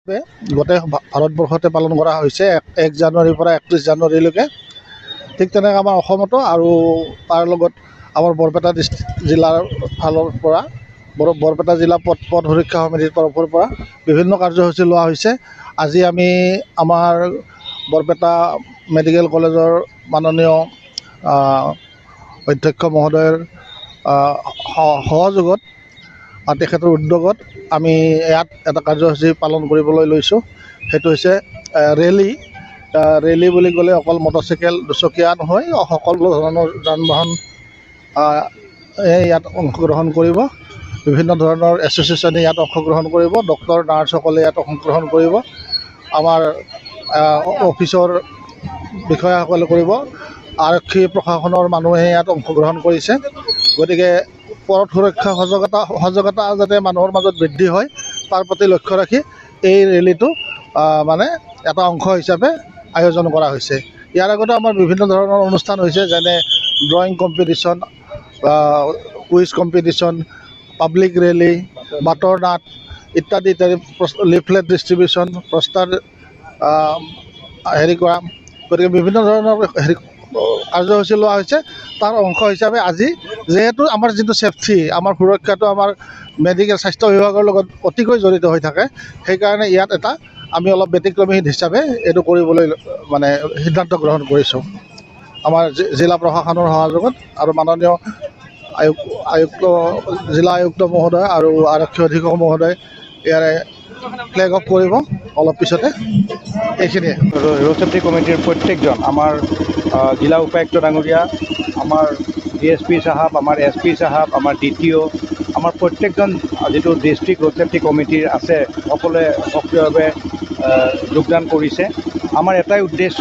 গোটেই ভাৰতবৰ্ষতে পালন কৰা হৈছে 1 জানুৱাৰীৰ পৰা 31 জানুৱাৰীলৈকে। ঠিক তেনেকৈ আমাৰ অসমতো আৰু তাৰ লগত আমাৰ বৰপেটা জিলাৰ ফালৰ পৰা বৰপেটা জিলা পথ সুৰক্ষা সমিতিৰ তৰফৰ পৰা বিভিন্ন কাৰ্যসূচী লোৱা হৈছে। আজি আমি আমাৰ বৰপেটা মেডিকেল কলেজৰ মাননীয় অধ্যক্ষ মহোদয়ৰ সহযোগত তেখেতৰ উদ্যোগত আমি ইয়াত এটা কাৰ্যসূচী পালন কৰিবলৈ লৈছোঁ। সেইটো হৈছে ৰেলী বুলি ক'লে অকল মটৰচাইকেল দুচকীয়া নহয়, সকলো ধৰণৰ যান বাহন ইয়াত অংশগ্ৰহণ কৰিব। বিভিন্ন ধৰণৰ এছ'চিয়েশ্যনে ইয়াত অংশগ্ৰহণ কৰিব, ডক্তৰ নাৰ্ছসকলে ইয়াত অংশগ্ৰহণ কৰিব, আমাৰ অফিচৰ বিষয়াসকলে কৰিব, আৰক্ষী প্ৰশাসনৰ মানুহে ইয়াত অংশগ্ৰহণ কৰিছে। গতিকে পথ সুৰক্ষা সজাগতা যাতে মানুহৰ মাজত বৃদ্ধি হয় তাৰ প্ৰতি লক্ষ্য ৰাখি এই ৰেলীটো মানে এটা অংশ হিচাপে আয়োজন কৰা হৈছে। ইয়াৰ আগতে আমাৰ বিভিন্ন ধৰণৰ অনুষ্ঠান হৈছে, যেনে drawing competition, quiz competition, public rally, বাটৰ নাট ইত্যাদি লিফলেট ডিষ্ট্ৰিবিউশ্যন, প্ৰস্তাৰ কৰা। গতিকে বিভিন্ন ধৰণৰ কাৰ্যসূচী লোৱা হৈছে। তাৰ অংশ হিচাপে আজি যিহেতু আমাৰ যিটো ছেফটি, আমাৰ সুৰক্ষাটো আমাৰ মেডিকেল স্বাস্থ্য বিভাগৰ লগত অতিকৈ জড়িত হৈ থাকে, সেইকাৰণে ইয়াত এটা আমি অলপ ব্যতিক্ৰমী হিচাপে এইটো কৰিবলৈ মানে সিদ্ধান্ত গ্ৰহণ কৰিছোঁ। আমাৰ জিলা প্ৰশাসনৰ সহযোগত আৰু মাননীয় জিলা আয়ুক্ত মহোদয় আৰু আৰক্ষী অধীক্ষক মহোদয় ইয়াৰে ফ্লেগ অফ কৰিব অলপ পিছতে। এইখিনিয়ে ৰোড ছেফটি কমিটিৰ প্ৰত্যেকজন, আমাৰ জিলা উপায়ুক্ত ডাঙৰীয়া, আমাৰ DSP সাহেব, আমাৰ SP সাহেব, আমাৰ DTO, আমাৰ প্ৰত্যেকজন যিটো ডিষ্ট্ৰিক্ট ৰোড ছেফটি কমিটিৰ আছে, সকলোৱে সক্ৰিয়ভাৱে যোগদান কৰিছে। আমাৰ এটাই উদ্দেশ্য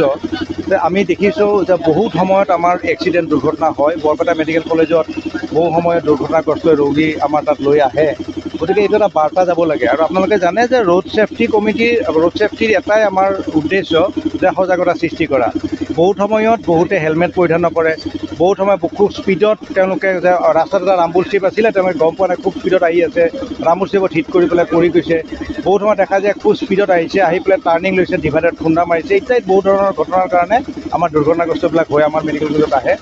যে আমি দেখিছোঁ যে বহুত সময়ত আমাৰ এক্সিডেণ্ট দুৰ্ঘটনা হয়। বৰপেটা মেডিকেল কলেজত বহু সময়ত দুৰ্ঘটনাগ্ৰস্ত ৰোগী আমাৰ তাত লৈ আহে। গতিকে এইটো এটা বাৰ্তা যাব লাগে। আৰু আপোনালোকে জানে যে ৰোড ছেফটিৰ এটাই আমাৰ উদ্দেশ্য যে সজাগতা সৃষ্টি কৰা। বহুত সময়ত বহুতে হেলমেট পৰিধান নকৰে, বহুত সময়ত খুব স্পীডত তেওঁলোকে যে ৰাস্তাত এটা ৰামবুল ষ্ট্ৰীপ আছিলে, তেওঁলোকে গম পোৱা নাই খুব স্পীডত আহি আছে, ৰামবুল ষ্ট্ৰীপত হিট কৰি পেলাই পৰি গৈছে। বহুত সময় দেখা যায় খুব স্পীডত আহিছে, আহি পেলাই টাৰ্ণিং লৈছে, ডিভাইডাৰত খুন্দা মাৰিছে। ইত্যাদি বহুত ধৰণৰ ঘটনাৰ কাৰণে আমাৰ দুৰ্ঘটনাগ্ৰস্তবিলাক হৈ আমাৰ মেডিকেল কলেজত আহে।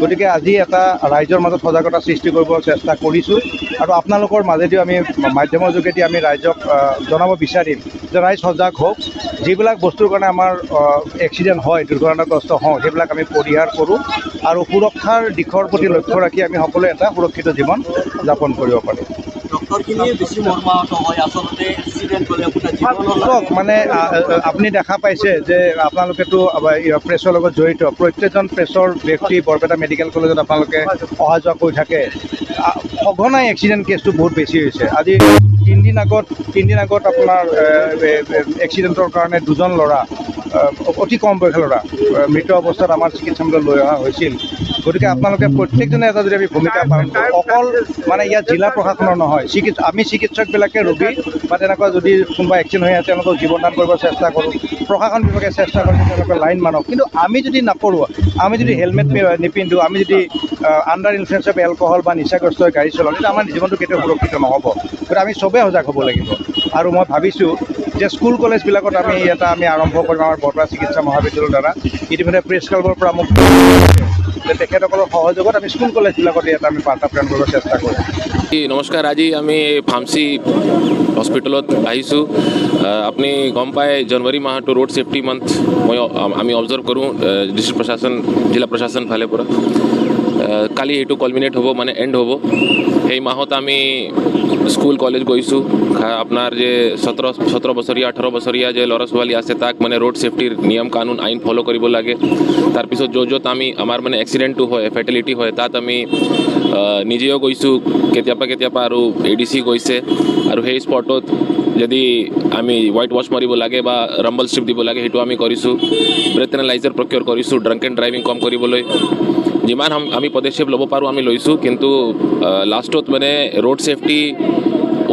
গতিকে আজি এটা ৰাইজৰ মাজত সজাগতা সৃষ্টি কৰিব চেষ্টা কৰিছোঁ। আৰু আপোনালোকৰ মাজেদিও আমি মাধ্যমৰ যোগেদি আমি ৰাইজক জনাব বিচাৰিম যে ৰাইজ সজাগ হওক। যিবিলাক বস্তুৰ কাৰণে আমাৰ এক্সিডেণ্ট হয়, দুৰ্ঘটনাগ্ৰস্ত হওঁ, সেইবিলাক আমি পৰিহাৰ কৰোঁ আৰু সুৰক্ষাৰ দিশৰ প্ৰতি লক্ষ্য ৰাখি আমি সকলোৱে এটা সুৰক্ষিত জীৱন যাপন কৰিব পাৰোঁ। মানে আপুনি দেখা পাইছে যে আপোনালোকেতো প্ৰেছৰ লগত জড়িত, প্ৰত্যেকজন প্ৰেছৰ ব্যক্তি বৰপেটা মেডিকেল কলেজত আপোনালোকে অহা যোৱা কৰি থাকে। সঘনাই এক্সিডেণ্ট কেছটো বহুত বেছি হৈছে। আজি তিনিদিন আগত আপোনাৰ এক্সিডেণ্টৰ কাৰণে দুজন ল'ৰা, অতি কম বয়সৰ ল'ৰা, মৃত অৱস্থাত আমাৰ চিকিৎসালয়লৈ লৈ অহা হৈছিল। গতিকে আপোনালোকে প্ৰত্যেকজনে এটা যদি আমি ভূমিকা পালন কৰোঁ, অকল মানে ইয়াত জিলা প্ৰশাসনৰ নহয়, আমি চিকিৎসকবিলাকে ৰোগী বা তেনেকুৱা যদি কোনোবা এক্সিডেণ্ট হৈ আছে তেওঁলোকক জীৱনদান কৰিব চেষ্টা কৰোঁ। প্ৰশাসন বিভাগে চেষ্টা কৰে তেওঁলোকে লাইন মানক। কিন্তু আমি যদি নকৰোঁ, আমি যদি হেলমেট নিপিন্ধোঁ, আমি যদি আণ্ডাৰ ইনফ্লুৱেঞ্চ অফ এলকহল বা নিচাগ্ৰস্ত হৈ গাড়ী চলাওঁ, তেতিয়া আমাৰ জীৱনটো কেতিয়াও সুৰক্ষিত নহ'ব। গতিকে আমি চবেই সজাগ হ'ব লাগিব। আৰু মই ভাবিছোঁ যে স্কুল কলেজবিলাকত আমি আৰম্ভ কৰিম আমাৰ বৰপেটা চিকিৎসা মহাবিদ্যালয়ৰ দ্বাৰা। ইতিমধ্যে প্ৰেছ ক্লাবৰ পৰা মোক যে তেখেতসকলৰ সহযোগত আমি স্কুল কলেজবিলাকত এটা আমি বাৰ্তা প্ৰেৰণ কৰিব চেষ্টা কৰিম। নমস্কাৰ, আজি আমি ফাৰ্মাচী হস্পিটেলত আহিছোঁ। আপুনি গম পায় জানুৱাৰী মাহটো ৰোড ছেফটি মান্থ আমি অবজাৰ্ভ কৰোঁ ডিষ্ট্ৰিক্ট প্ৰশাসন, জিলা প্ৰশাসন ফালে পৰা। কালি এইটো কলমিনেট হ'ব, মানে এণ্ড হ'ব। সেই মাহত আমি স্কুল কলেজ গৈছোঁ। আপোনাৰ যে 17 বছৰীয়া 18 বছৰীয়া যে ল'ৰা ছোৱালী আছে তাক মানে ৰোড ছেফটিৰ নিয়ম কানুন আইন ফ'ল' কৰিব লাগে। তাৰপিছত য'ত আমাৰ মানে এক্সিডেণ্টটো হয়, ফেটেলিটি হয়, তাত আমি নিজেও গৈছোঁ কেতিয়াবা আৰু ADC গৈছে। আৰু সেই স্পটত যদি আমি হোৱাইট ৱাছ মাৰিব লাগে বা ৰাম্বল ষ্ট্ৰিপ দিব লাগে, সেইটো আমি কৰিছোঁ। ব্ৰেথ এনালাইজাৰ প্ৰকিউৰ কৰিছোঁ ড্ৰাংক এণ্ড ড্ৰাইভিং কম কৰিবলৈ। যিমান আমি পদক্ষেপ ল'ব পাৰোঁ আমি লৈছোঁ। কিন্তু লাষ্টত মানে road safety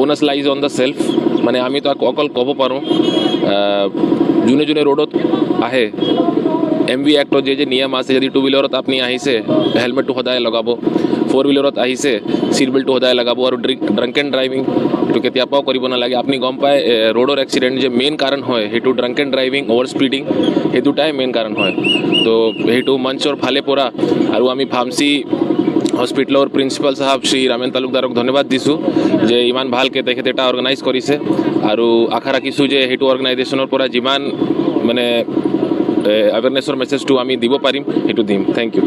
honours lies on the self. মানে আমি তাক অকল ক'ব পাৰোঁ যোনে ৰোডত আহে MV এক্টৰ যে নিয়ম আছে যদি 2 হুইলাৰত আপুনি আহিছে হেলমেটটো সদায় লগাব 4 হুইলাৰত আহিছে সিট বেল্টটো সদায় লগাব আৰু ড্ৰাংক এণ্ড ড্ৰাইভিং এইটো কেতিয়াও কৰিব নালাগে আপুনি গম পায় ৰোডৰ এক্সিডেণ্ট যে মেইন কাৰণ হয় সেইটো drunk and driving over speeding এই দুটাই মেইন কাৰণ হয় তো সেইটো মঞ্চৰ ফালে পৰা আৰু আমি ফাৰ্মাচী হস্পিটেলৰ প্ৰিন্সিপাল সাহেব শ্ৰী ৰামেন তালুকদাৰক ধন্যবাদ দিছোঁ যে ইমান ভালকৈ তেখেতে এটা অৰ্গেনাইজ কৰিছে আৰু আশা ৰাখিছোঁ যে সেইটো অৰ্গেনাইজেশ্যনৰ পৰা যিমান মানে এৱাৰনেছৰ মেছেজটো আমি দিব পাৰিম সেইটো দিম থেংক ইউ